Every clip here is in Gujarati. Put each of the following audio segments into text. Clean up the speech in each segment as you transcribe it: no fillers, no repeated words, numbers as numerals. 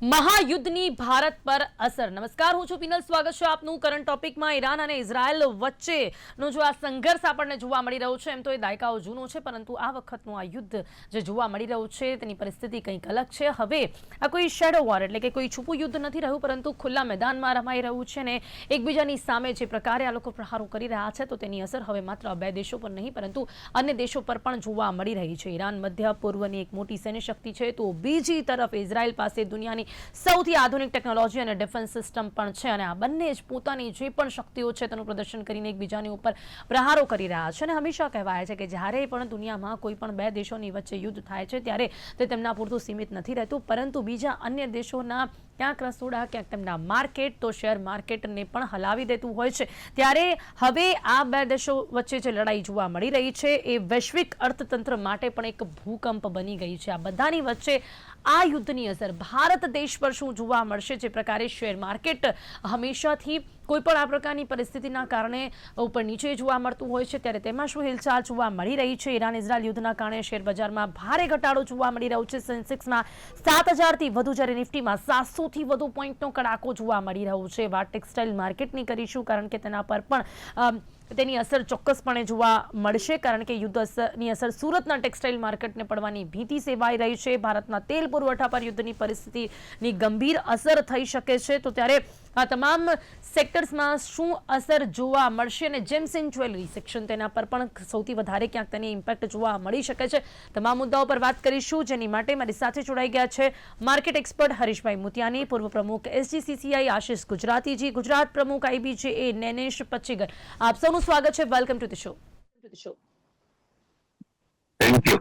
મહાયુદ્ધની ભારત પર અસર. નમસ્કાર, હું છું પિનલ. સ્વાગત છે આપનું કરંટ ટોપિકમાં. ઈરાન અને ઇઝરાયલ વચ્ચેનો જો આ સંઘર્ષ આપણને જોવા મળી રહ્યો છે, એમ તો એ દાયકાઓ જૂનો છે, પરંતુ આ વખતનું આ યુદ્ધ જે જોવા મળી રહ્યું છે તેની પરિસ્થિતિ કંઈક અલગ છે. હવે આ કોઈ શેડો વોર એટલે કે કોઈ છુપું યુદ્ધ નથી રહ્યું, પરંતુ ખુલ્લા મેદાનમાં રમાઈ રહ્યું છે ને એકબીજાની સામે જે પ્રકારે આ લોકો પ્રહારો કરી રહ્યા છે, તો તેની અસર હવે માત્ર બે દેશો પર નહીં પરંતુ અન્ય દેશો પર પણ જોવા મળી રહી છે. ઈરાન મધ્ય પૂર્વની એક મોટી સૈન્ય શક્તિ છે, તો બીજી તરફ ઇઝરાયલ પાસે દુનિયાની સૌથી આધુનિક ટેકનોલોજી અને ડિફેન્સ સિસ્ટમ પણ છે, અને આ બંને જ પોતાની જે પણ શક્તિઓ છે તેનું પ્રદર્શન કરીને એકબીજાની ઉપર પ્રહારો કરી રહ્યા છે. અને હંમેશા કહેવાય છે કે જ્યારે પણ દુનિયામાં કોઈ પણ બે દેશોની વચ્ચે યુદ્ધ થાય છે ત્યારે તે તેમના પૂરતું સીમિત નથી રહેતું, પરંતુ બીજા અન્ય દેશોના ક્યાંક રસોડા, ક્યાંક તેમના માર્કેટ, તો શેર માર્કેટને પણ હલાવી દેતું હોય છે. ત્યારે હવે આ બે દેશો વચ્ચે જે લડાઈ જોવા મળી રહી છે એ વૈશ્વિક અર્થતંત્ર માટે પણ એક ભૂકંપ બની ગઈ છે. આ બધાની વચ્ચે આ યુદ્ધની અસર ભારત દેશ પર શું જોવા મળશે? જે પ્રકારે શેર માર્કેટ હંમેશાથી કોઈ પણ આ પ્રકારની પરિસ્થિતિના કારણે ઉપર નીચે જોવા મળતું હોય છે, ત્યારે તેમાં શું હિલચાલ જોવા મળી રહી છે? ઈરાન ઇઝરાયલ યુદ્ધના કારણે શેર બજારમાં ભારે ઘટાડો જોવા મળી રહ્યો છે. સેન્સેક્સમાં 7,000થી વધુ, જ્યારે નિફ્ટીમાં 700થી વધુ પોઈન્ટનો કડાકો જોવા મળી રહ્યો છે. વાત ટેક્સટાઇલ માર્કેટની કરીશું, કારણ કે તેના પર પણ તેની અસર ચોક્કસપણે જોવા મળશે, કારણ કે યુદ્ધની અસર સુરતના ટેક્સટાઇલ માર્કેટને પડવાની ભીતિ સેવાઈ રહી છે. ભારતના તેલ પુરવઠા પર યુદ્ધની પરિસ્થિતિની ગંભીર અસર થઈ શકે છે. તો ત્યારે આ તમામ સેક્ટર્સમાં શું અસર જોવા મળશે? અને જેમ્સ એન્ડ જ્વેલરી સેક્શન, તેના પર પણ સૌથી વધારે ક્યાંક તેની ઇમ્પેક્ટ જોવા મળી શકે છે. તમામ મુદ્દાઓ પર વાત કરીશું, જેની માટે મારી સાથે જોડાઈ ગયા છે માર્કેટ એક્સપર્ટ હરીશભાઈ મુતિયાની, પૂર્વ પ્રમુખ એસજીસીસીઆઈ આશિષ ગુજરાતીજી, ગુજરાત પ્રમુખ આઈબીજેએ નેનેશ પચ્ચીગર. આપ સૌનું સ્વાગત છે. Welcome to the show. Thank you.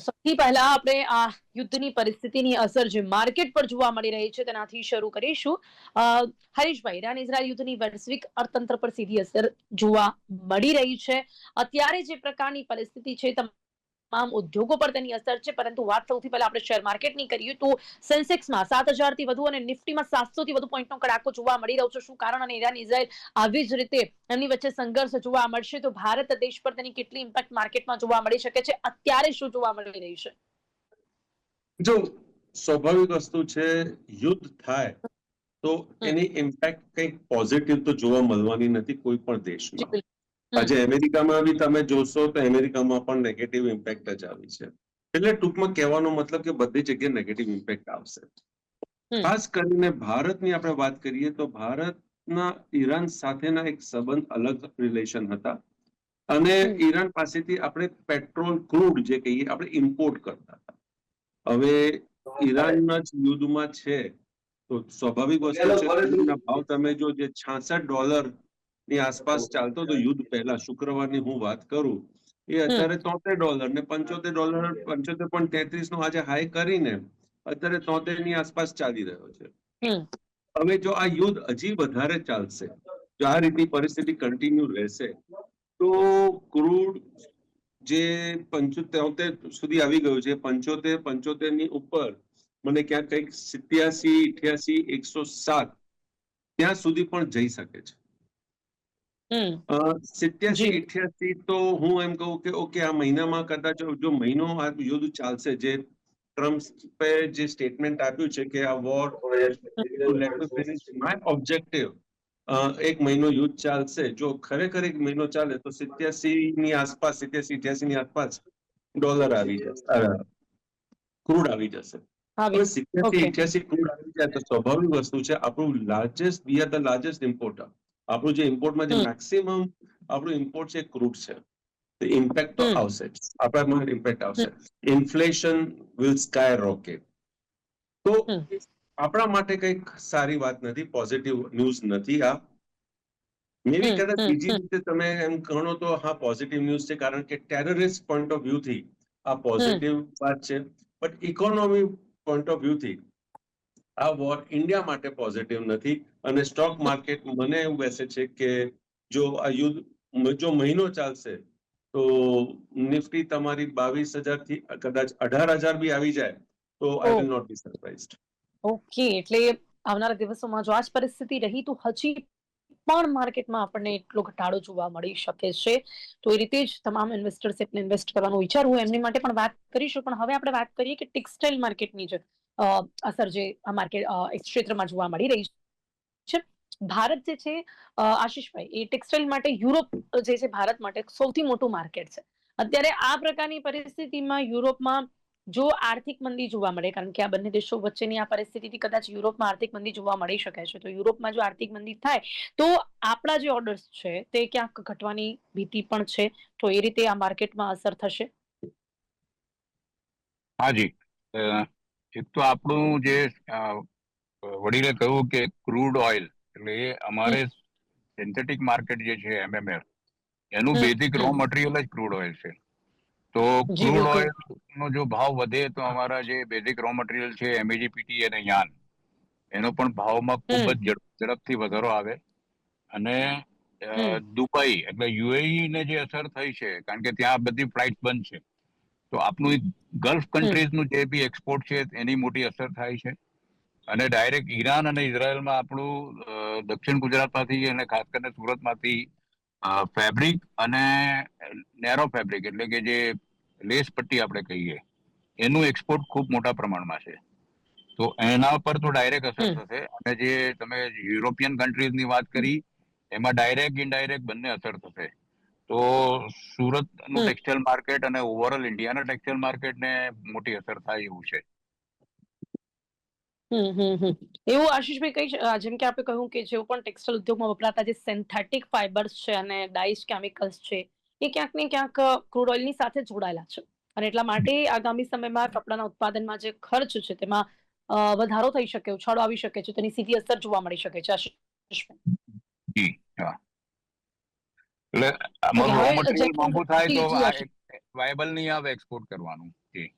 સૌથી પહેલા આપણે આ યુદ્ધની પરિસ્થિતિની અસર જે માર્કેટ પર જોવા મળી રહી છે તેનાથી શરૂ કરીશું. હરીશભાઈ, ઈરાન ઇઝરાયલ યુદ્ધની વૈશ્વિક અર્થતંત્ર પર સીધી અસર જોવા મળી રહી છે. અત્યારે જે પ્રકારની પરિસ્થિતિ છે તમામ ઉદ્યોગો પર તેની અસર છે, પરંતુ વાત સૌથી પહેલા આપણે શેર માર્કેટની કરીએ તો સેન્સેક્સમાં 7,000થી વધુ અને નિફ્ટીમાં 700થી વધુ પોઈન્ટનો કડાકો જોવા મળી રહ્યો છે. શું કારણ? અને ઈરાન ઇઝરાયલ આવી જ રીતે એમની વચ્ચે સંઘર્ષ જોવા મળશે તો ભારત દેશ પર તેની કેટલી ઇમ્પેક્ટ માર્કેટમાં જોવા મળી શકે છે? અત્યારે શું જોવા મળી રહ્યું છે? જો સ્વાભાવિક વસ્તુ છે, યુદ્ધ થાય તો એની ઇમ્પેક્ટ કંઈક પોઝિટિવ તો જોવા મળવાની નથી કોઈ પણ દેશમાં. આજે અમેરિકામાં બી તમે જોશો તો અમેરિકામાં પણ નેગેટિવ ઇમ્પેક્ટ જ આવી છે. એટલે ટૂંકમાં કહેવાનો મતલબ કે બધી જગ્યાએ નેગેટિવ ઇમ્પેક્ટ આવશે. ખાસ કરીને ભારતની આપણે વાત કરીએ તો ભારતના ઈરાન સાથેના એક સંબંધ અલગ રિલેશન હતા, અને ઈરાન પાસેથી આપણે પેટ્રોલ ક્રૂડ જે કહીએ આપણે ઇમ્પોર્ટ કરતા હતા. હવે ઈરાનના જ યુદ્ધમાં છે તો સ્વાભાવિક વસ્તુ છે, ક્રૂડના ભાવ તમે જો જે $66 ની આસપાસ ચાલતો હતો યુદ્ધ પહેલા, શુક્રવારની હું વાત કરું, એ અત્યારે $73 ને $75, 75.33 નો આજે હાઈ કરીને અત્યારે 73 ની આસપાસ ચાલી રહ્યો છે. હવે જો આ યુદ્ધ હજી વધારે ચાલશે, જો આ રીતની પરિસ્થિતિ કન્ટિન્યુ રહેશે, તો ક્રૂડ જે 75 સુધી આવી ગયું છે, 75 ની ઉપર મને ક્યાંક કંઈક 87, 88, 107 ત્યાં સુધી પણ જઈ શકે છે. 87, 88 તો હું એમ કહું કે ઓકે, આ મહિનામાં કદાચ જો મહિનો આ યુદ્ધ ચાલશે, જે ટ્રમ્પે જે સ્ટેટમેન્ટ આપ્યું છે કે આ વોર માય ઓબ્જેક્ટિવ, એક મહિનો યુદ્ધ ચાલશે, જો ખરેખર એક મહિનો ચાલે તો 87 ની આસપાસ, 87, 88 ની આસપાસ ડોલર આવી જશે, ક્રૂડ આવી જશે. હવે 87, 88 ક્રૂડ આવી જાય તો સ્વાભાવિક વસ્તુ છે, આપણું largest, we are the largest importer, આપણું જે ઇમ્પોર્ટમાં જે મેક્સિમમ આપણું ઇમ્પોર્ટ છે ક્રૂડ છે, તો ઇમ્પેક્ટ તો આવશે જ, આપણા ઇમ્પેક્ટ આવશે. Inflation will sky rocket. તો આપણા માટે કંઈક સારી વાત નથી, પોઝિટિવ ન્યૂઝ નથી આ. મે બી કદાચ બીજી રીતે તમે એમ ગણો તો હા પોઝિટિવ ન્યૂઝ છે, કારણ કે ટેરરિસ્ટ પોઈન્ટ ઓફ વ્યૂથી આ પોઝિટિવ વાત છે, બટ ઇકોનોમી પોઈન્ટ ઓફ વ્યૂથી આ વોર ઇન્ડિયા માટે પોઝિટિવ નથી. અને સ્ટોક માર્કેટ મને એવું બેસે છે કે જો આ યુદ્ધ જો મહિનો ચાલશે તો નિફ્ટી તમારી 22,000 થી કદાચ 18,000 બી આવી જાય તો I will not be surprised. Okay, એટલે આવનારા દિવસોમાં જો આ જ પરિસ્થિતિ રહી તો હજી પણ માર્કેટમાં આપણને એટલો ઘટાડો જોવા મળી શકે છે. તો એ રીતે જ તમામ ઇન્વેસ્ટર્સ એટલે ઇન્વેસ્ટ કરવાનું વિચારવું એમની માટે પણ વાત કરીશું. પણ હવે આપણે વાત કરીએ કે ટેક્સટાઇલ માર્કેટની છે. અસર જે આ માર્કેટ ક્ષેત્રમાં જોવા મળી રહી છે. ભારત જે છે આશીષભાઈ, એ ટેક્સટાઇલ માટે યુરોપ જે છે ભારત માટે સૌથી મોટું માર્કેટ છે. અત્યારે આ પ્રકારની પરિસ્થિતિમાં યુરોપમાં જો આર્થિક મંદી જોવા મળે, કારણ કે આ બંને દેશો વચ્ચેની આ પરિસ્થિતિથી કદાચ યુરોપમાં આર્થિક મંદી જોવા મળી શકે છે, તો યુરોપમાં જો આર્થિક મંદી થાય તો આપણા જે ઓર્ડર્સ છે તે ક્યાંક ઘટવાની ભીતિ પણ છે. તો એ રીતે આ માર્કેટમાં અસર થશે. હાજી, એક તો આપણું જે વડીલે કહ્યું કે ક્રૂડ ઓઇલ એટલે એ અમારે સિન્થેટિક માર્કેટ જે છે એમએમએફ, એનું બેઝિક રો મટીરિયલ જ ક્રૂડ ઓઇલ છે. તો જી ક્રૂડ બિલકુલ. ઓઇલ નો જો ભાવ વધે તો અમારા જે બેઝિક રો મટીરિયલ છે એમએજીપીટી અને યાન, એનો પણ ભાવમાં ખૂબ જ ઝડપથી વધારો આવે. અને દુબઈ એટલે યુએઈ ને જે અસર થઈ છે, કારણ કે ત્યાં બધી ફ્લાઇટ બંધ છે, તો આપણું ગલ્ફ કન્ટ્રીઝનું જે બી એક્સપોર્ટ છે એની મોટી અસર થાય છે. અને ડાયરેક્ટ ઈરાન અને ઇઝરાયલમાં આપણું દક્ષિણ ગુજરાતમાંથી અને ખાસ કરીને સુરતમાંથી ફેબ્રિક અને નેરો ફેબ્રિક એટલે કે જે લેસ પટ્ટી આપણે કહીએ, એનું એક્સપોર્ટ ખૂબ મોટા પ્રમાણમાં છે. તો એના પર તો ડાયરેક્ટ અસર થશે. અને જે તમે યુરોપિયન કન્ટ્રીઝની વાત કરી, એમાં ડાયરેક્ટ ઇનડાયરેક્ટ બંને અસર થશે. તો સુરતનું ટેક્સટાઇલ માર્કેટ અને ઓવરઓલ ઇન્ડિયાના ટેક્સટાઇલ માર્કેટને મોટી અસર થાય એવું છે. એવું આશીષભાઈ જેમ કે આપણે કહ્યું કે જેઓ પણ ટેક્સટાઇલ ઉદ્યોગમાં વપરાતા જે સિન્થેટિક ફાઇબર્સ છે અને ડાઇસ કેમિકલ્સ છે, એ ક્યાંક ને ક્યાંક ક્રૂડ ઓઇલની સાથે જોડાયેલા છે. અને એટલા માટે આગામી સમયમાં કપડાના ઉત્પાદનમાં જે ખર્ચ છે તેમાં વધારો થઈ શકે, ઉછાળો આવી શકે છે, તેની સીધી અસર જોવા મળી શકે છે. આશીષભાઈ. જી હા, એટલે અમારું રો મટીરિયલ મોંઘું થાય તો વાયબલ નહીં આવે એક્સપોર્ટ કરવાનું. જી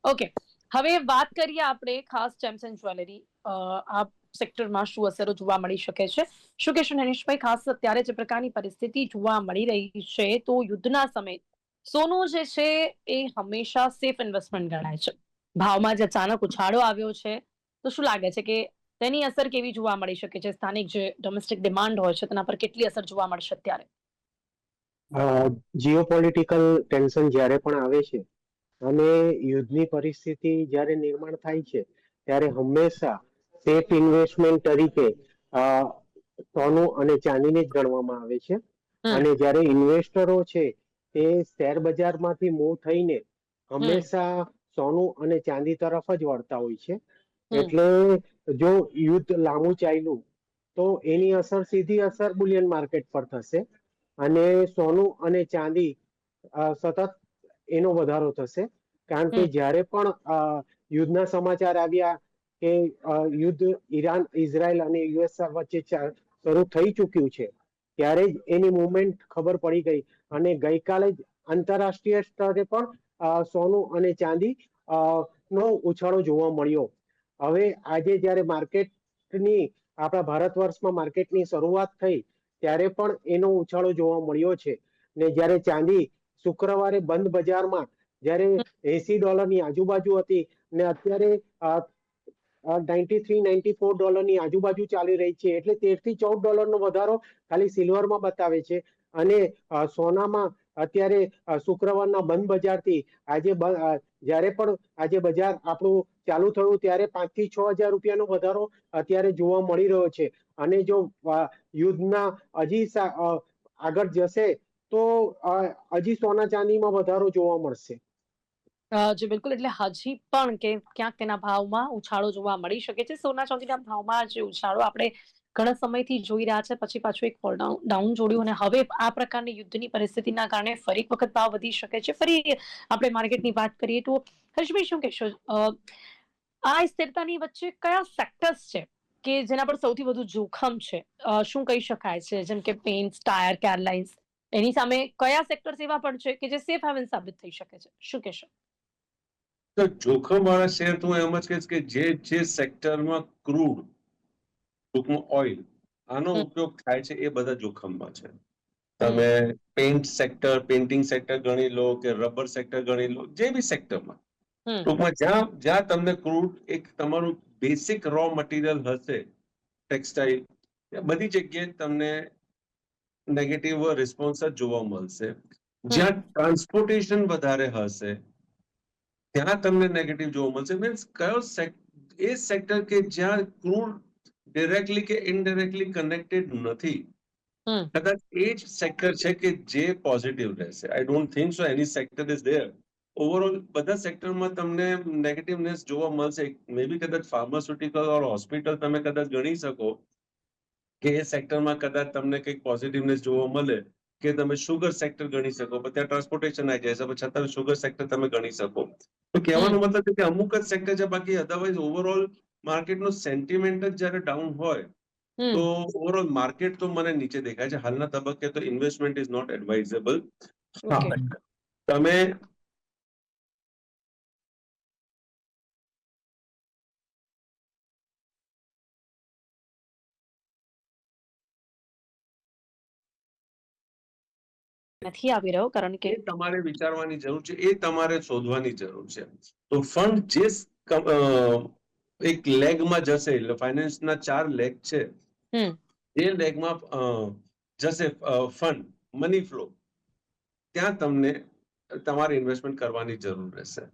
ઓકે, હવે વાત કરીએ આપણે ખાસ જેમ્સ એન્ડ જ્વેલરી આ સેક્ટરમાં શું અસરો જોવા મળી શકે છે. શું કહેશો નરેશભાઈ? ખાસ અત્યારે જે પ્રકારની પરિસ્થિતિ જોવા મળી રહી છે, તો યુદ્ધના સમયે સોનું જે છે એ હંમેશા સેફ ઇન્વેસ્ટમેન્ટ ગણાય છે. ભાવમાં જે અચાનક ઉછાળો આવ્યો છે, તો શું લાગે છે કે તેની અસર કેવી જોવા મળી શકે છે? સ્થાનિક જે ડોમેસ્ટિક ડિમાન્ડ હોય છે તેના પર કેટલી અસર જોવા મળશે અત્યારે? જીઓપોલિટિકલ ટેન્શન જ્યારે પણ આવે છે અને યુદ્ધની પરિસ્થિતિ જ્યારે નિર્માણ થાય છે, ત્યારે હંમેશા સેફ ઇન્વેસ્ટમેન્ટ તરીકે સોનું અને ચાંદીને જ ગણવામાં આવે છે. અને જ્યારે ઇન્વેસ્ટરો છે તે શેર બજારમાંથી મૂવ થઈને હંમેશા સોનું અને ચાંદી તરફ જ વળતા હોય છે. એટલે જો યુદ્ધ લાંબુ ચાલ્યું તો એની અસર, સીધી અસર બુલિયન માર્કેટ પર થશે અને સોનું અને ચાંદી સતત એનો વધારો થશે. કારણ કે જ્યારે પણ યુદ્ધના સમાચાર આવ્યા કે યુદ્ધ ઈરાન, ઇઝરાયલ અને યુએસ વચ્ચે શરૂ થઈ ચૂક્યું છે, ત્યારે જ એની મુવમેન્ટ ખબર પડી ગઈ. અને ગઈકાલે જ આંતરરાષ્ટ્રીય સ્તરે પણ સોનું અને ચાંદી નો ઉછાળો જોવા મળ્યો. હવે આજે જ્યારે માર્કેટની, આપણા ભારત વર્ષમાં માર્કેટની શરૂઆત થઈ, ત્યારે પણ એનો ઉછાળો જોવા મળ્યો છે. ને જ્યારે ચાંદી શુક્રવારે બંધ બજારમાં જ્યારે $80 આજુબાજુ હતી ને અત્યારે $93-94 આજુબાજુ ચાલી રહી છે. એટલે $13-14 વધારો ખાલી સિલ્વરમાં બતાવે છે. અને સોનામાં અત્યારે શુક્રવારના બંધ બજારથી આજે જ્યારે પણ આજે બજાર આપણું ચાલુ થયું ત્યારે $5,000-6,000 વધારો અત્યારે જોવા મળી રહ્યો છે. અને જો યુદ્ધના હજી આગળ જશે તો હજી સોના ચાંદીમાં વધારો જોવા મળશે. જી બિલકુલ, એટલે હજી પણ કે ક્યાંક તેના ભાવમાં ઉછાળો જોવા મળી શકે છે. સોના ચાંદીના ભાવમાં જે ઉછાળો આપણે ઘણા સમયથી જોઈ રહ્યા છે, પછી પાછું એક ડાઉન જોડ્યું અને હવે આ પ્રકારની યુદ્ધની પરિસ્થિતિના કારણે ફરી એક વખત ભાવ વધી શકે છે. ફરી આપણે માર્કેટની વાત કરીએ તો હર્ષભાઈ શું કહેશો, આ સ્થિરતાની વચ્ચે કયા સેક્ટર્સ છે કે જેના પર સૌથી વધુ જોખમ છે? શું કહી શકાય છે? જેમ કે પેન્ટ્સ, ટાયર, એરલાઇન્સ, એની સામે કયા સેક્ટર્સ એવા પણ છે કે જે સેફ હેવન સાબિત થઈ શકે છે? શું કહેશો? તો જોખમ વાળા શેર તો એમ જ કહીશ કે જે સેક્ટરમાં ક્રૂડ, ટૂંકમાં ઓઇલ, આનો ઉપયોગ થાય છે, એ બધા જોખમમાં છે. તમે પેઇન્ટ સેક્ટર, પેઇન્ટિંગ સેક્ટર ગણી લો કે રબર સેક્ટર ગણી લો, જે બી સેક્ટરમાં ટૂંકમાં જ્યાં તમને ક્રૂડ એક તમારું બેસિક રો મટીરિયલ હશે, ટેક્સટાઇલ, બધી જગ્યાએ તમને નેગેટિવ રિસ્પોન્સ જ જોવા મળશે. જ્યાં ટ્રાન્સપોર્ટેશન વધારે હશે, ત્યાં તમને નેગેટિવ જોવા મળશે. મીન્સ કયો એ સેક્ટર કે જ્યાં ક્રૂડ ડાયરેક્ટલી કે ઇનડાયરેક્ટલી કનેક્ટેડ નથી, કદાચ એ જ સેક્ટર છે કે જે પોઝિટિવ રહેશે. I don't think so any sector is there. Overall બધા સેક્ટરમાં તમને નેગેટિવનેસ જોવા મળશે. મે બી કદાચ ફાર્માસ્યુટિકલ ઓર હોસ્પિટલ તમે કદાચ ગણી શકો કે એ સેક્ટરમાં કદાચ તમને કંઈક પોઝિટિવનેસ જોવા મળે, કે તમે શુગર સેક્ટર ગણી શકો, પણ ત્યાં ટ્રાન્સપોર્ટેશન આવી જાય છે, છતાં તમે શુગર સેક્ટર તમે ગણી શકો. તો કહેવાનો મતલબ છે કે અમુક જ સેક્ટર છે, બાકી અધરવાઇઝ ઓવરઓલ માર્કેટનો સેન્ટિમેન્ટ જ જ્યારે ડાઉન હોય તો ઓવરઓલ માર્કેટ તો મને નીચે દેખાય છે હાલના તબક્કે. તો ઇન્વેસ્ટમેન્ટ ઇઝ નોટ એડવાઇઝેબલ. હા, તમે નથી આવી રહ્યો કારણ કે એ તમારે વિચારવાની જરૂર છે, એ તમારે શોધવાની જરૂર છે. તો ફંડ જે એક લેગમાં જશે, એટલે ફાઇનાન્સના 4 લેગ છે, એ લેગમાં જશે ફંડ, મની ફ્લો, ત્યાં તમને તમારે ઇન્વેસ્ટમેન્ટ કરવાની જરૂર રહેશે.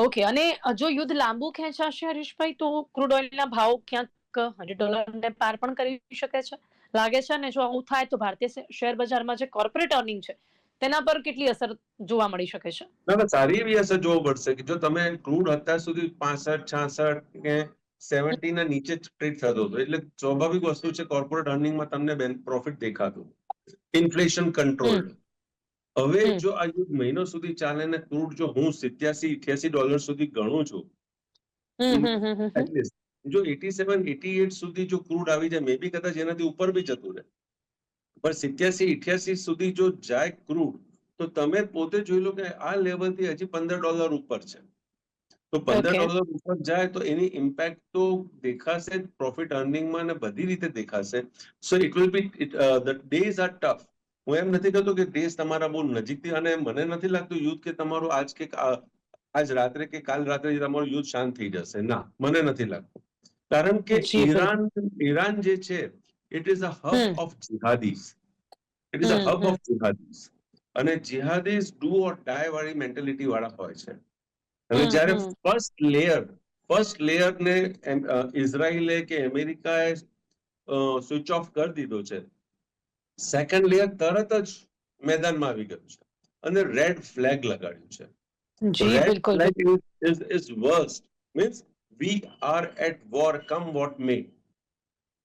ઓકે. અને જો યુદ્ધ લાંબુ ખેંચાશે હરીશભાઈ, તો ક્રૂડ ઓઇલના ભાવ ક્યાંક $100 પાર પણ કરી શકે છે લાગે છે. અને જો આવું થાય તો ભારતીય શેર બજારમાં જે કોર્પોરેટ અર્નિંગ છે તેના પર કેટલી અસર જોવા મળી શકે છે? ના, સારી એવી અસર જોવા મળશે કે જો તમે ક્રૂડ અત્યાર સુધી 65, 66 કે 70 ના નીચે ટ્રેડ થતો હતો, એટલે સ્વાભાવિક વસ્તુ છે કોર્પોરેટ અર્નિંગમાં તમને પ્રોફિટ દેખાતું, ઇન્ફ્લેશન કંટ્રોલ્ડ. હવે જો આ યુદ્ધ મહિનો સુધી ચાલે ને ક્રૂડ જો હું $87-88 સુધી ગણું છું, એટલીસ્ટ જો 87-88 સુધી જો ક્રૂડ આવી જાય, મે બી કદાચ એનાથી ઉપર બી જતું રહે, પણ 87-88 સુધી જો જાય ક્રૂડ, તો તમે પોતે જોઈ લો કે આ લેવલથી હજી $15 ઉપર છે. તો $15 ઉપર જાય તો એની ઇમ્પેક્ટ તો દેખાશે પ્રોફિટ અર્નિંગમાં ને બધી રીતે દેખાશે. So it will be the days are tough. હું એમ નથી કહેતો કે દેશ તમારા બહુ નજીકથી, અને મને નથી લાગતું યુદ્ધ કે તમારું આજ રાત્રે કે કાલ રાત્રે તમારું યુદ્ધ શાંત થઈ જશે. ના, મને નથી લાગતું. કારણ કે ઈરાન જે છે, it is a hub of jihadis. It is a hub of jihadis. અને જિહાદીઝ ડુ ઓર ડાય વાળી મેન્ટેલિટી વાળા હોય છે. હવે જ્યારે ફર્સ્ટ લેયર ને ઇઝરાયલે કે અમેરિકાએ સ્વિચ ઓફ કરી દીધો છે, સેકન્ડ લેયર તરત જ મેદાનમાં આવી ગયું છે અને રેડ ફ્લેગ લગાડ્યું છે. Red flag is worst. Means we are at war come what may.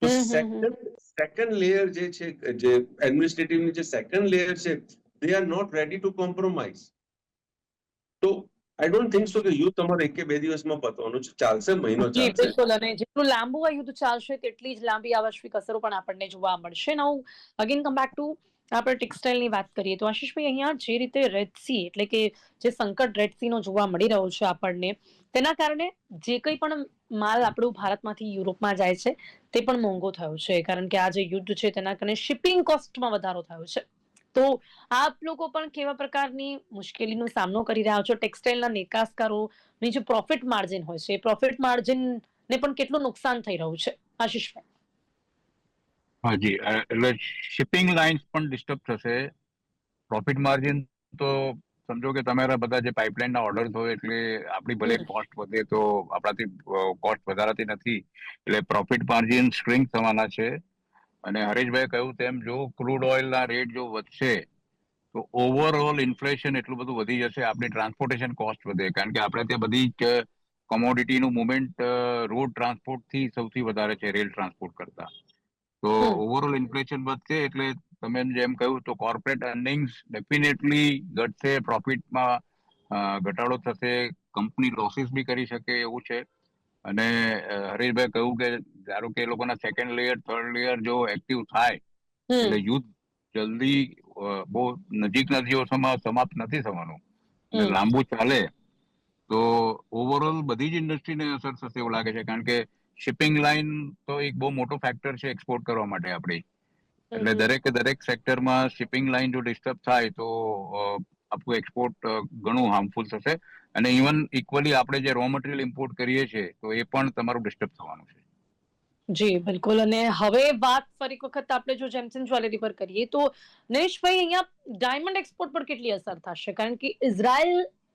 તો સેકન્ડ લેયર જે છે, જે એડમિનિસ્ટ્રેટિવની જે સેકન્ડ લેયર છે, they are not ready to compromise. તો આઈ ડોન્ટ થિંક સો કે યુદ્ધ તમારે 1 કે 2 દિવસમાં પતવાનું છે. ચાલશે, મહિનો ચાલશે. બિલકુલ. અને જેટલું લાંબુ આ યુદ્ધ ચાલશે તેટલી જ લાંબી આવશ્યક અસરો પણ આપણને જોવા મળશે. નાઉ અગેન કમ બેક ટુ આપણે ટેક્સટાઇલની વાત કરીએ તો આશીષભાઈ, અહીંયા જે રીતે રેડ સી એટલે કે જે સંકટ રેડ સી નો જોવા મળી રહ્યો છે આપણને, તેના કારણે જે કંઈ પણ માલ આપણું ભારતમાંથી યુરોપમાં જાય છે તે પણ મોંઘો થયો છે, કારણ કે આ જે યુદ્ધ છે તેના કારણે શિપિંગ કોસ્ટમાં વધારો થયો છે. તો આપ લોકો પણ કેવા પ્રકારની મુશ્કેલીનો સામનો કરી રહ્યા છો? ટેક્સટાઇલના નિકાસકારોની જે પ્રોફિટ માર્જિન હોય છે, એ પ્રોફિટ માર્જિન ને પણ કેટલું નુકસાન થઈ રહ્યું છે આશીષભાઈ? હાજી, એટલે શિપિંગ લાઇન્સ પણ ડિસ્ટર્બ થશે. પ્રોફિટ માર્જિન તો સમજો કે તમારા બધા જે પાઇપલાઇનના ઓર્ડર્સ હોય, એટલે આપણી ભલે કોસ્ટ વધે તો આપણાથી કોસ્ટ વધારાતી નથી, એટલે પ્રોફિટ માર્જિન સ્ટ્રિંગ થવાના છે. અને હરેશભાઈ કહ્યું તેમ જો ક્રૂડ ઓઇલના રેટ જો વધશે તો ઓવરઓલ ઇન્ફ્લેશન એટલું બધું વધી જશે, આપણી ટ્રાન્સપોર્ટેશન કોસ્ટ વધે, કારણ કે આપણે ત્યાં બધી જ કોમોડિટીનું મુવમેન્ટ રોડ ટ્રાન્સપોર્ટથી સૌથી વધારે છે રેલ ટ્રાન્સપોર્ટ કરતા. તો ઓવરઓલ ઇન્ફ્લેશન વધશે, એટલે તમે જેમ કહ્યું તો કોર્પોરેટ અર્નિંગ્સ ડેફિનેટલી ઘટશે, પ્રોફિટમાં ઘટાડો થશે, કંપની લોસીસ બી કરી શકે એવું છે. અને હરેશભાઈ કહ્યું કે ધારો કે એ લોકોના સેકન્ડ લેયર, થર્ડ લેયર જો એક્ટિવ થાય, એટલે યુદ્ધ જલ્દી બહુ નજીક નથી, સમાપ્ત નથી થવાનું, એટલે લાંબુ ચાલે તો ઓવરઓલ બધી જ ઇન્ડસ્ટ્રીને અસર થશે એવું લાગે છે. કારણ કે શિપિંગ લાઇન તો એક બહુ મોટો ફેક્ટર છે એક્સપોર્ટ કરવા માટે આપણી, એટલે દરેક સેક્ટરમાં શિપિંગ લાઇન જો ડિસ્ટર્બ થાય તો આપણું એક્સપોર્ટ ઘણું હાર્મફુલ થશે. અને ઇવન ઇક્વલી આપણે જે રો મટીરિયલ ઇમ્પોર્ટ કરીએ છીએ તો એ પણ તમારું ડિસ્ટર્બ થવાનું છે. જી બિલકુલ. અને હવે વાત ફરી વખત આપણે જો જેમસન જ્વેલરી પર કરીએ તો નરેશભાઈ, અહીંયા ડાયમંડ એક્સપોર્ટ પર કેટલી અસર થશે? કારણ કે ઇઝરાયલ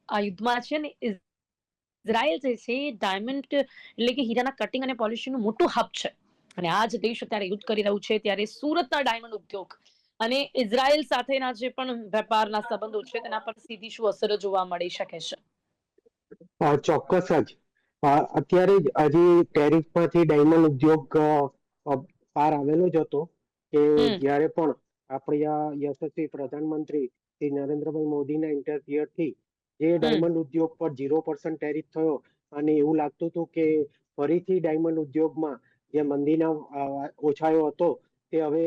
આ યુદ્ધમાં છે ને ઇઝરાયલ જે છે ડાયમંડ એટલે કે હીરાના કટિંગ અને પોલિશિંગનું મોટું હબ છે. અને આ જ દેશ અત્યારે યુદ્ધ કરી રહ્યું છે ત્યારે સુરતના ડાયમંડ ઉદ્યોગ અને ઇઝરાયલ સાથેના જે પણ વેપારના સંબંધો છે તેના પર સીધી શું અસર જોવા મળી શકે છે? ચોક્કસ જ. અત્યારે જ હજી ટેરિફમાંથી ડાયમંડ ઉદ્યોગ પાર આવેલો જ હતો કે જ્યારે પણ આપણા યશસ્વી પ્રધાનમંત્રી શ્રી નરેન્દ્રભાઈ મોદીના ઇન્ટરફિયરથી જે ડાયમંડ ઉદ્યોગ પર 0% ટેરિફ થયો અને એવું લાગતું હતું કે ફરીથી ડાયમંડ ઉદ્યોગમાં જે મંદીના ઓછાયો હતો તે હવે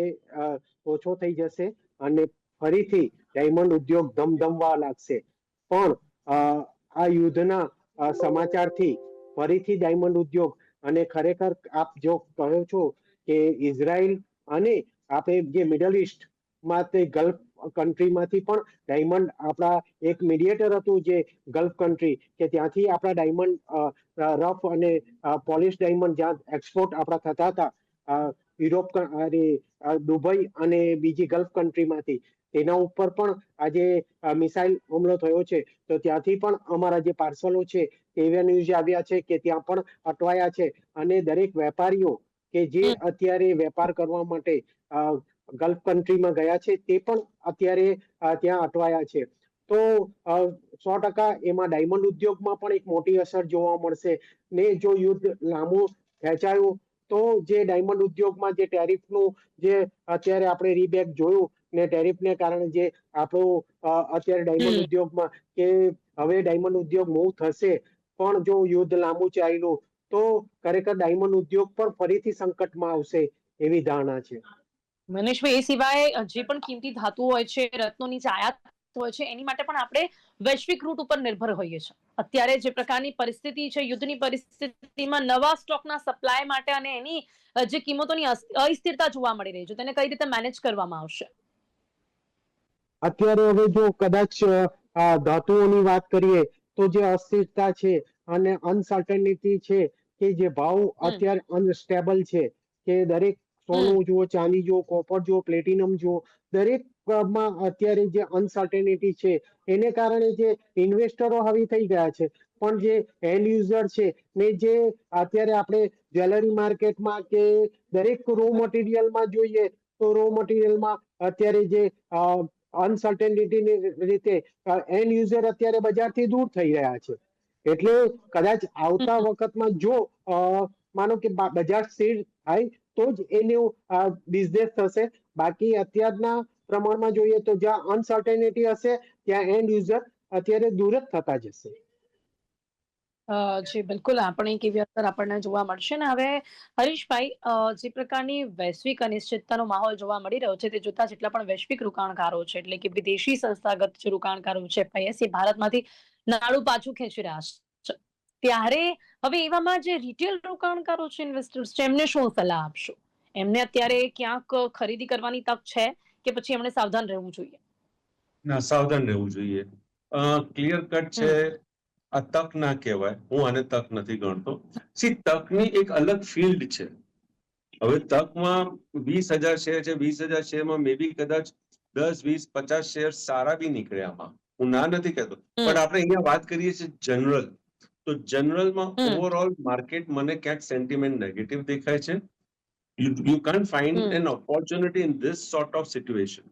ઓછો થઈ જશે અને ફરીથી ડાયમંડ ઉદ્યોગ ધમધમવા લાગશે. પણ આ યુદ્ધના સમાચારથી ફરીથી ડાયમંડ ઉદ્યોગ અને ખરેખર આપ જો કહો છો કે ઇઝરાયલ અને આપણે જે મિડલ ઇસ્ટ માં તે ગલ્ફ કન્ટ્રીમાંથી પણ ડાયમંડ આપણા એક મીડિયેટર હતું જે ગલ્ફ કન્ટ્રી કે ત્યાંથી આપણા ડાયમંડ રફ અને પોલિશ ડાયમંડ જ્યાં એક્સપોર્ટ આપણા થતા હતા યુરોપ દુબઈ અને બીજી ગલ્ફ કન્ટ્રીમાંથી તેના ઉપર પણ આજે મિસાઇલ હુમલો થયો છે તો ત્યાંથી પણ અમારા જે પાર્સલો છે એવા ન્યૂઝ આવ્યા છે કે ત્યાં પણ અટવાયા છે અને દરેક વેપારીઓ કે જે અત્યારે વેપાર કરવા માટે ગલ્ફ કન્ટ્રીમાં ગયા છે તે પણ અત્યારે ત્યાં અટવાયા છે. તો 100% એમાં ડાયમંડ ઉદ્યોગમાં પણ એક મોટી અસર જોવા મળશે ને જો યુદ્ધ લાંબુ ખેંચાયું તો જે ડાયમંડ ઉદ્યોગમાં જે ટેરિફનું જે અત્યારે આપણે રીબેક જોયું ને ટેરિફને કારણે જે આપણું અત્યારે ડાયમંડ ઉદ્યોગમાં કે હવે ડાયમંડ ઉદ્યોગ મૂવ થશે પણ જો યુદ્ધ લાંબુ ચાલ્યું તો ખરેખર ડાયમંડ ઉદ્યોગ પણ ફરીથી સંકટમાં આવશે એવી ધારણા છે. મનીષભાઈ, એ સિવાય જે પણ કિંમતી ધાતુ હોય છે, રત્નોની જે આયાત હોય છે એની માટે પણ આપણે વૈશ્વિક રૂટ ઉપર નિર્ભર હોઈએ છીએ. અત્યારે જે પ્રકારની પરિસ્થિતિ છે યુદ્ધની પરિસ્થિતિમાં નવા સ્ટોકના સપ્લાય માટે અને એની જે કિંમતોની અસ્થિરતા જોવા મળી રહી છે તેને કઈ રીતે મેનેજ કરવામાં આવશે? અત્યારે હવે જો કદાચ ધાતુઓની વાત કરીએ તો જે અસ્થિરતા છે અને અનસર્ટેનિટી છે કે જે ભાવ અત્યારે અનસ્ટેબલ છે કે દરેક સોનું જુઓ, ચાંદી જુઓ, કોપર જુઓ, પ્લેટિનમ જુઓ, દરેકમાં અત્યારે જે અનસર્ટેનિટી છે એને કારણે જે ઇન્વેસ્ટરો હાવી થઈ ગયા છે પણ જે એન્ડ યુઝર છે ને જે અત્યારે આપણે જ્વેલરી માર્કેટમાં કે દરેક રો મટીરિયલમાં જોઈએ તો રો મટીરિયલમાં અત્યારે જે અનસર્ટેનિટીની રીતે એન્ડ યુઝર અત્યારે બજારથી દૂર થઈ રહ્યા છે. એટલે કદાચ આવતા વખતમાં જો માનો કે બજાર સ્થિર થાય તો જ એનું બિઝનેસ થશે. બાકી અત્યારના પ્રમાણમાં જોઈએ તો જ્યાં અનસર્ટેનિટી હશે ત્યાં એન્ડ યુઝર અત્યારે દૂર જ થતા જશે. જી બિલકુલ, આપણે કેવી અસર આપણને જોવા મળશે ને. હવે હરીશભાઈ, જે પ્રકારની વૈશ્વિક અનિશ્ચિતતાનો માહોલ જોવા મળી રહ્યો છે તે જોતા જેટલા પણ વૈશ્વિક રોકાણકારો છે એટલે કે વિદેશી સંસ્થાગત જે રોકાણકારો છે એ ભારતમાંથી નાણું પાછું ખેંચી રહ્યા છે ત્યારે હવે એવામાં જે રિટેલ રોકાણકારો છે, ઇન્વેસ્ટર્સ છે, એમને શું સલાહ આપશો? એમને અત્યારે ક્યાંક ખરીદી કરવાની તક છે કે પછી એમણે સાવધાન રહેવું જોઈએ? ના, સાવધાન રહેવું જોઈએ. ક્લિયર કટ છે. આ તક ના કહેવાય, હું આને તક નથી ગણતો. તકની એક અલગ ફિલ્ડ છે. હવે તકમાં 20,000 શેર છે, 20,000 શેરમાં મે બી કદાચ 10, 20, 50 શેર સારા બી નીકળે આમાં, હું ના નથી કહેતો. પણ આપણે અહીંયા વાત કરીએ છીએ જનરલ, તો જનરલમાં ઓવરઓલ માર્કેટ મને ક્યાંક સેન્ટિમેન્ટ નેગેટિવ દેખાય છે. You can't find an opportunity in this sort of situation,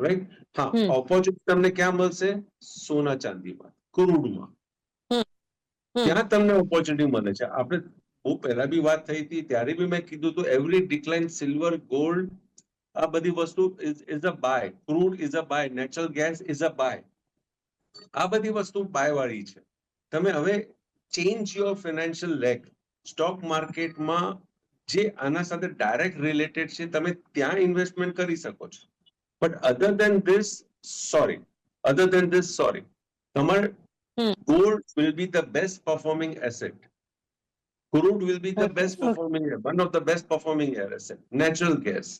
right? હા, ઓપોર્ચ્યુનિટી તમને ક્યાં મળશે? સોના ચાંદીમાં, ક્રૂડમાં, ત્યાં તમને ઓપોર્ચ્યુનિટી મળે છે. આપણે બહુ પહેલા બી વાત થઈ હતી ત્યારે બી મેં કીધું હતું એવરી ડિક્લાઇન સિલ્વર, ગોલ્ડ, આ બધી વસ્તુ is a buy, crude is a buy, natural gas is a buy. આ બધી વસ્તુ બાય વાળી છે. તમે હવે change your financial leg. Stock માર્કેટમાં જે આના સાથે ડાયરેક્ટ રિલેટેડ છે તમે ત્યાં ઇન્વેસ્ટમેન્ટ કરી શકો છો. But other then this, sorry, તમારે gold will be the best performing asset. Crude will be the best performing, one of the best performing asset. Natural gas.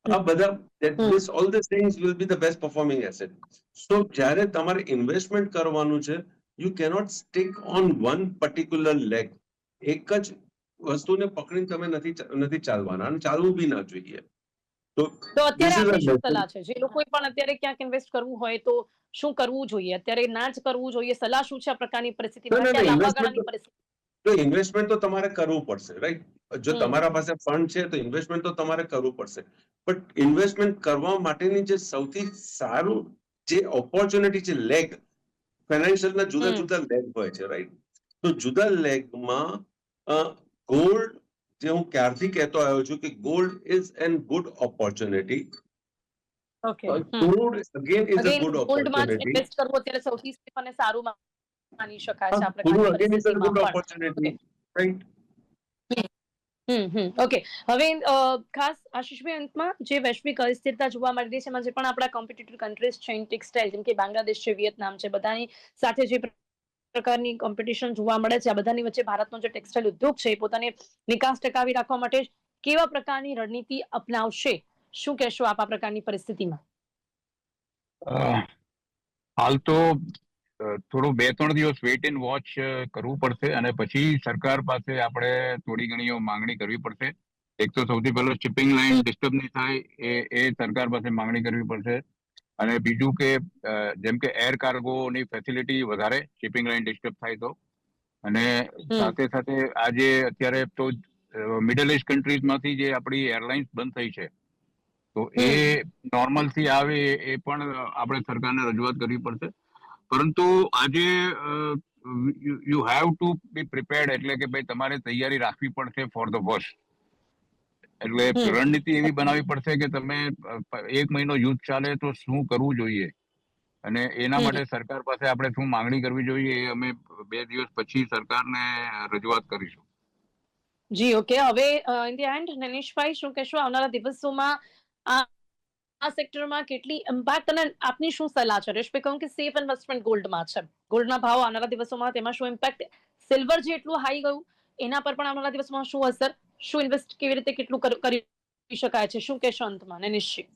આ બધા, all these things will be the best performing asset. So જ્યારે તમારે ઇન્વેસ્ટમેન્ટ કરવાનું છે, you cannot stick on one particular leg. એક જ વસ્તુને પકડીને તમે નથી ચાલવાના અને ચાલવું બી ના જોઈએ. તો તો અત્યારે this is a આપની શું lesson. સલાહ છે, જે લોકોએ પણ અત્યારે ક્યાંક ઇન્વેસ્ટ કરવું હોય તો શું કરવું જોઈએ, અત્યારે ના જ કરવું જોઈએ, સલાહ શું છે આ પ્રકારની પરિસ્થિતિમાં, અત્યારે લાંબા ગાળાની પરિસ્થિતિ? તો ઇન્વેસ્ટમેન્ટ તો તમારે કરવું પડશે, રાઈટ? જો હમ. તમારા પાસે ફંડ છે તો ઇન્વેસ્ટમેન્ટ તો તમારે કરવું પડશે, બટ ઇન્વેસ્ટમેન્ટ કરવા માટેની જે સૌથી સારું જે ઓપોર્ચ્યુનિટી છે, લેગ, ફાઇનાન્શિયલના જુદા હમ. જુદા લેગ હોય છે, રાઈટ? તો જુદા લેગમાં ગોલ્ડ, જે હું ક્યારથી કહેતો આવ્યો છું કે gold is an good opportunity. Okay. Gold again is a again good ગોલ્ડમાં જ ઓપોર્ચ્યુનિટી. ઇન્વેસ્ટ કરવું અત્યારે સૌથી સેફ અને સારું માની શકાય છે આ ગોલ્ડ પ્રકારની અગેન ઇઝ અ પરિસ્થિતિમાં ગુડ પણ. Opportunity, okay. રાઈટ? ઓકે. હવે ખાસ આશીષભાઈ, અંતમાં જે વૈશ્વિક અસ્થિરતા જોવા મળી રહી છે, એમાં જે પણ આપણા કોમ્પિટિટર કન્ટ્રીઝ છે ઇન ટેક્સટાઇલ, જેમ કે બાંગ્લાદેશ છે, વિયેતનામ છે, બધાની સાથે જે પ્રકારની કોમ્પિટિશન જોવા મળે છે, આ બધાની વચ્ચે ભારતનો જે ટેક્સટાઇલ ઉદ્યોગ છે એ પોતાની નિકાસ ટકાવી રાખવા માટે કેવા પ્રકારની રણનીતિ અપનાવશે? શું કહેશો આપ આ પ્રકારની પરિસ્થિતિમાં? હાલ તો થોડું 2-3 દિવસ વેઇટ એન્ડ વોચ કરવું પડશે, અને પછી સરકાર પાસે આપણે થોડી ઘણી માંગણી કરવી પડશે. એક તો સૌથી પહેલો શિપિંગ લાઇન ડિસ્ટર્બ નહીં થાય એ સરકાર પાસે માંગણી કરવી પડશે, અને બીજું કે જેમ કે એર કાર્ગોની ફેસિલિટી વધારે, શિપિંગ લાઇન ડિસ્ટર્બ થાય તો, અને સાથે સાથે આજે અત્યારે તો મિડલ ઇસ્ટ કન્ટ્રીઝમાંથી જે આપણી એરલાઇન્સ બંધ થઈ છે, તો એ નોર્મલથી આવે એ પણ આપણે સરકારને રજૂઆત કરવી પડશે. પરંતુ આજે you have to be prepared, એટલે કે ભાઈ તમારે તૈયારી રાખવી પડશે ફોર ધ વર્સ્ટ. એટલે રણનીતિ એવી બનાવવી પડશે કે તમે 1 મહિનો યુદ્ધ ચાલે તો શું કરવું જોઈએ, અને એના માટે સરકાર પાસે આપણે શું માંગણી કરવી જોઈએ એ અમે 2 દિવસ પછી સરકારને રજૂઆત કરીશું. જી, ઓકે. હવે ઇન ધી એન્ડ, નૈનેશભાઈ, શું કહેશો આવનારા દિવસોમાં આ સેક્ટરમાં કેટલી ઇમ્પેક્ટ, અને આપની શું સલાહ છે? રેશભાઈ કહું કે સેફ ઇન્વેસ્ટમેન્ટ ગોલ્ડમાં છે, ગોલ્ડના ભાવ આવનારા દિવસોમાં તેમાં શું ઇમ્પેક્ટ, સિલ્વર જે એટલું હાઈ ગયું એના પર પણ આવનારા દિવસોમાં શું અસર, શું ઇન્વેસ્ટ કેવી રીતે કેટલું કરી શકાય છે, શું કહેશો અંતમાં નૈનેશજી?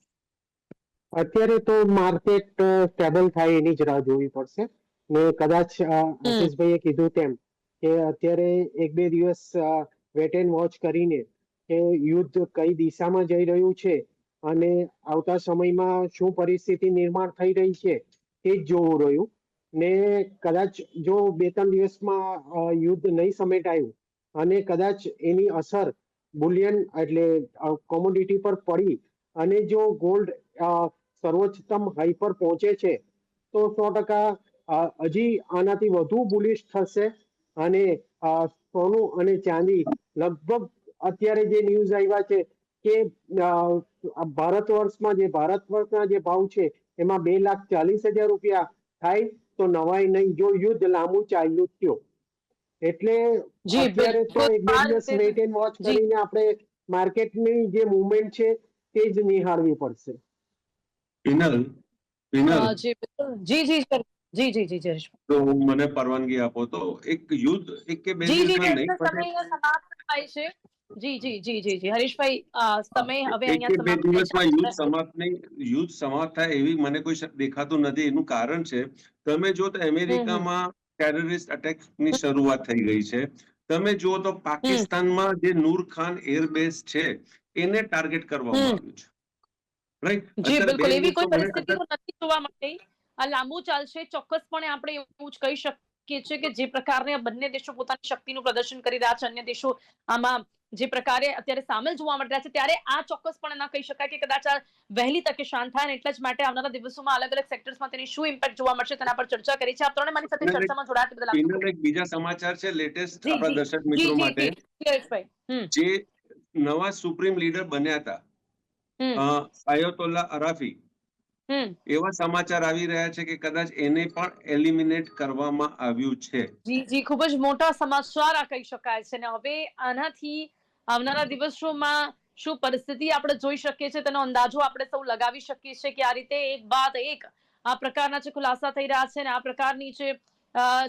અત્યારે તો માર્કેટ સ્ટેબલ થાય એની જ રાહ જોવી પડશે, ને કદાચ આશીષભાઈએ કીધું તેમ કે અત્યારે 1-2 દિવસ વેટ એન્ડ વોચ કરીને કે યુદ્ધ કઈ દિશામાં જઈ રહ્યું છે અને આવતા સમયમાં શું પરિસ્થિતિ નિર્માણ થઈ રહી છે તે જ જોવું રહ્યું. ને કદાચ જો 2-3 દિવસમાં યુદ્ધ નહીં સમેટાયું અને કદાચ એની અસર બુલિયન એટલે કોમોડિટી પર પડી અને જો ગોલ્ડ સર્વોચ્ચતમ હાઈ પર પહોંચે છે તો 100% હજી આનાથી વધુ બુલિશ થશે, અને સોનું અને ચાંદી લગભગ અત્યારે જે ન્યૂઝ આવ્યા છે કે ભારત વર્ષના જે ભાવ છે એમાં 2,40,000 રૂપિયા થાય તો નવાઈ નહીં જો યુદ્ધ લાંબુ ચાલ્યું થયો. એટલે અત્યારે તો 1-2 દિવસ વેઇટ એન્ડ વોચ કરીને આપણે માર્કેટની જે મુવમેન્ટ છે તે જ નિહાળવી પડશે. પિનલ, જી જી જી જી જી જી તો મને પરવાનગી આપો તો એક યુદ્ધ 1 કે 2 દિવસમાં નહીં પતે. સમય સમાપ્ત થાય છે. જી જી જી જી જી હરીશભાઈ, સમય હવે 1 કે અહીંયા 2 સમાપ્ત થાય દિવસમાં છે. યુદ્ધ સમાપ્ત થાય એવી મને કોઈ દેખાતું નથી. એનું કારણ છે, તમે જો તો અમેરિકામાં ટેરરિસ્ટ અટેકની શરૂઆત થઈ ગઈ છે. તમે જુઓ તો પાકિસ્તાનમાં જે નૂર ખાન એરબેઝ છે એને ટાર્ગેટ કરવામાં આવ્યું છે, રાઈટ? જી અત્યારે બિલકુલ, એવી કોઈ મને પરિસ્થિતિ તો નથી જોવા મળતી. આ લાંબુ ચાલશે ચોક્કસપણે, આપણે એવું જ કહી શકીએ છીએ કે જે પ્રકારે આ બંને દેશો પોતાની શક્તિનું પ્રદર્શન કરી રહ્યા છે, અન્ય દેશો આમાં જે પ્રકારે અત્યારે સામેલ જોવા મળી રહ્યા છે, ત્યારે આ ચોક્કસપણે ના કહી શકાય કે કદાચ આ વહેલી તકે શાંત થાય, અને એટલા જ માટે આવનારા દિવસોમાં અલગ અલગ સેક્ટર્સમાં તેની શું ઇમ્પેક્ટ જોવા મળશે તેના પર ચર્ચા કરી છે. આપ ત્રણે મારી સાથે ચર્ચામાં જોડાયા તે બદલ આપનો એક બીજા સમાચાર છે લેટેસ્ટ જી આપણા જી દર્શક જી મિત્રો જી માટે, જી હરીશભાઈ. જે નવા સુપ્રીમ લીડર બન્યા હતા આયતોલ્લા અરાફી, એવા સમાચાર આવી રહ્યા છે કે કદાચ એને પણ એલિમિનેટ કરવામાં આવ્યું છે. જી જી, ખૂબ જ મોટા સમાચાર આ કહી શકાય છે. અને હવે આનાથી આવનારા દિવસોમાં શું પરિસ્થિતિ આપણે જોઈ શકીએ છીએ તેનો અંદાજો આપણે સૌ લગાવી શકીએ છીએ કે આ રીતે એક બાદ એક આ પ્રકારના જે ખુલાસા થઈ રહ્યા છે, અને આ પ્રકારની જે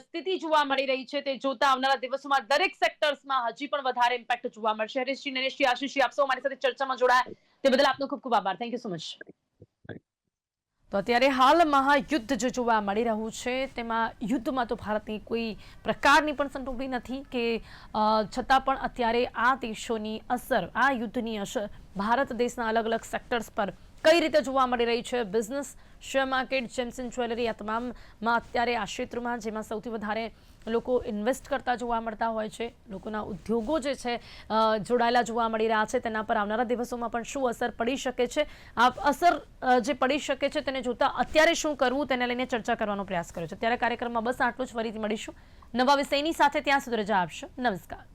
સ્થિતિ જોવા મળી રહી છે તે જોતા આવનારા દિવસોમાં દરેક સેક્ટર્સમાં હજી પણ વધારે ઇમ્પેક્ટ જોવા મળશે. હરીશજી, નરેશજી, આશીષજી, આપ સૌ મારી સાથે ચર્ચામાં જોડાયા તે બદલ આપનો ખૂબ ખૂબ આભાર. Thank you so much. તો અત્યારે હાલ મહાયુદ્ધ જે જોવા મળી રહ્યું છે તેમાં યુદ્ધમાં તો ભારતની કોઈ પ્રકારની પણ સંડોવણી નથી કે છતાં પણ અત્યારે આ દેશોની અસર, આ યુદ્ધની અસર ભારત દેશના અલગ અલગ સેક્ટર્સ પર કઈ રીતે જોવા મળી રહી છે. Business, share market, gems and jewellery, આ તમામમાં અત્યારે આ ક્ષેત્રમાં જેમાં સૌથી વધારે લોકો ઇન્વેસ્ટ કરતા જોવા મળતા હોય છે, લોકોના ઉદ્યોગો જે છે જોડાયેલા જોવા મળી રહ્યા છે, તેના પર આવનારા દિવસોમાં પણ શું અસર પડી શકે છે, આ અસર જે પડી શકે છે તેને જોતા અત્યારે શું કરવું તેને લઈને ચર્ચા કરવાનો પ્રયાસ કર્યો છે. ત્યારે કાર્યક્રમમાં બસ આટલું જ. ફરીથી મળીશું નવા વિષયની સાથે. ત્યાં સુધી રજા આપશો. નમસ્કાર.